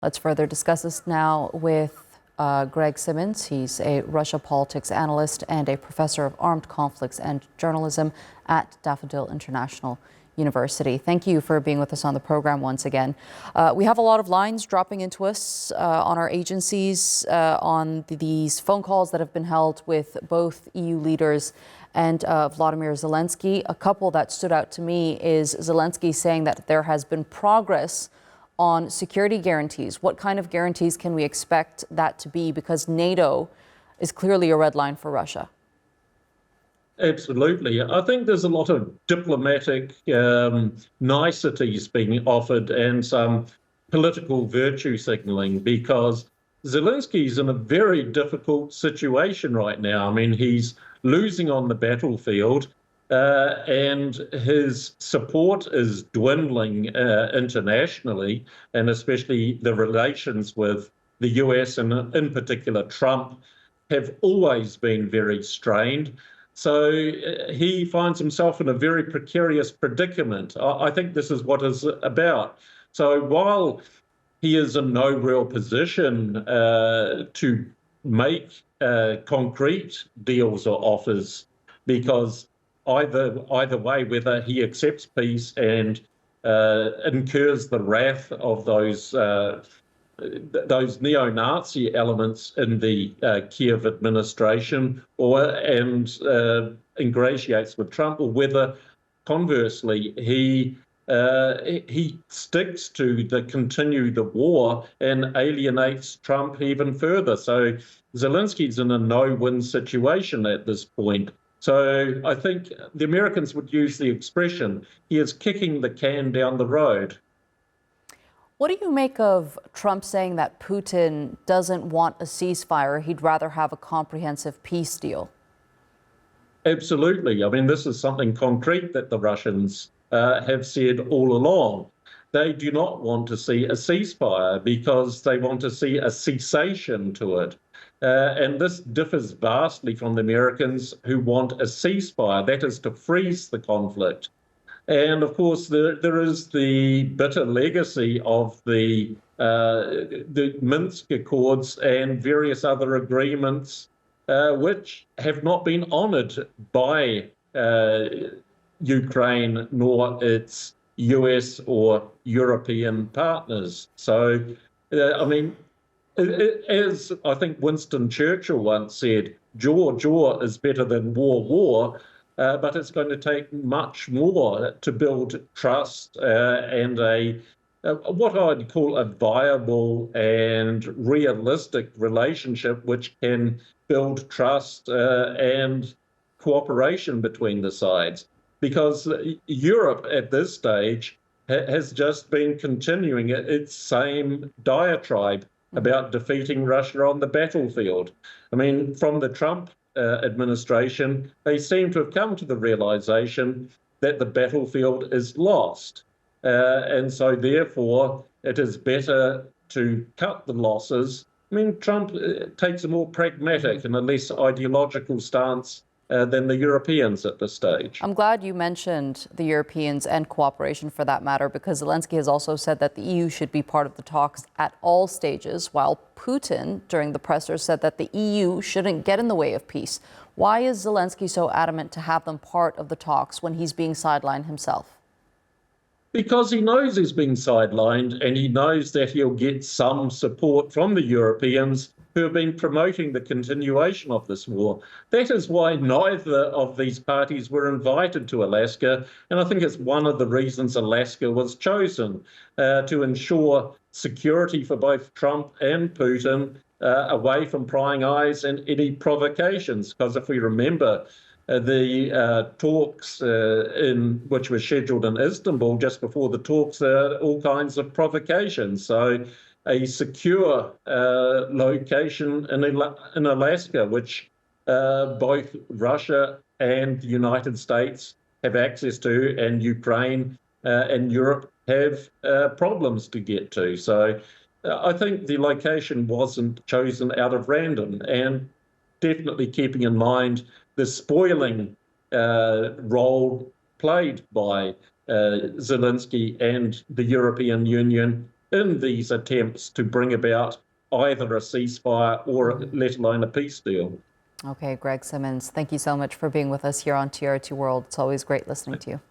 Let's further discuss this now with Greg Simmons. He's a Russia politics analyst and a professor of armed conflicts and journalism at Daffodil International University. Thank you for being with us on the program once again. We have a lot of lines dropping into us on our agencies on these phone calls that have been held with both EU leaders and Vladimir Zelensky. A couple that stood out to me is Zelensky saying that there has been progress on security guarantees. What kind of guarantees can we expect that to be? Because NATO is clearly a red line for Russia. Absolutely. I think there's a lot of diplomatic niceties being offered and some political virtue signaling, because Zelensky's in a very difficult situation right now. I mean, he's losing on the battlefield. And his support is dwindling internationally, and especially the relations with the US and in particular Trump have always been very strained. So he finds himself in a very precarious predicament. I think this is what it's about. So while he is in no real position to make concrete deals or offers, because either way, whether he accepts peace and incurs the wrath of those neo-Nazi elements in the Kiev administration, and ingratiates with Trump, or whether conversely he sticks to continue the war and alienates Trump even further. So Zelensky's in a no-win situation at this point. So I think the Americans would use the expression, he is kicking the can down the road. What do you make of Trump saying that Putin doesn't want a ceasefire, he'd rather have a comprehensive peace deal? Absolutely. I mean, this is something concrete that the Russians have said all along. They do not want to see a ceasefire because they want to see a cessation to it. And this differs vastly from the Americans, who want a ceasefire, that is to freeze the conflict. And of course, there is the bitter legacy of the Minsk Accords and various other agreements, which have not been honoured by Ukraine nor its US or European partners. So, I mean, as I think Winston Churchill once said, jaw is better than war, but it's going to take much more to build trust and what I'd call a viable and realistic relationship which can build trust and cooperation between the sides. Because Europe at this stage has just been continuing its same diatribe about defeating Russia on the battlefield. I mean, from the Trump administration, they seem to have come to the realization that the battlefield is lost. And so therefore, it is better to cut the losses. I mean, Trump takes a more pragmatic and a less ideological stance than the Europeans at this stage. I'm glad you mentioned the Europeans and cooperation for that matter, because Zelensky has also said that the EU should be part of the talks at all stages, while Putin, during the presser, said that the EU shouldn't get in the way of peace. Why is Zelensky so adamant to have them part of the talks when he's being sidelined himself? Because he knows he's being sidelined, and he knows that he'll get some support from the Europeans who have been promoting the continuation of this war. That is why neither of these parties were invited to Alaska, and I think it's one of the reasons Alaska was chosen, to ensure security for both Trump and Putin, away from prying eyes and any provocations. Because if we remember, the talks which were scheduled in Istanbul, just before the talks, all kinds of provocations. So a secure location in Alaska, which both Russia and the United States have access to, and Ukraine and Europe have problems to get to. So I think the location wasn't chosen out of random, and definitely keeping in mind the spoiling role played by Zelensky and the European Union in these attempts to bring about either a ceasefire or let alone a peace deal. Okay, Greg Simmons, thank you so much for being with us here on TRT World. It's always great listening to you.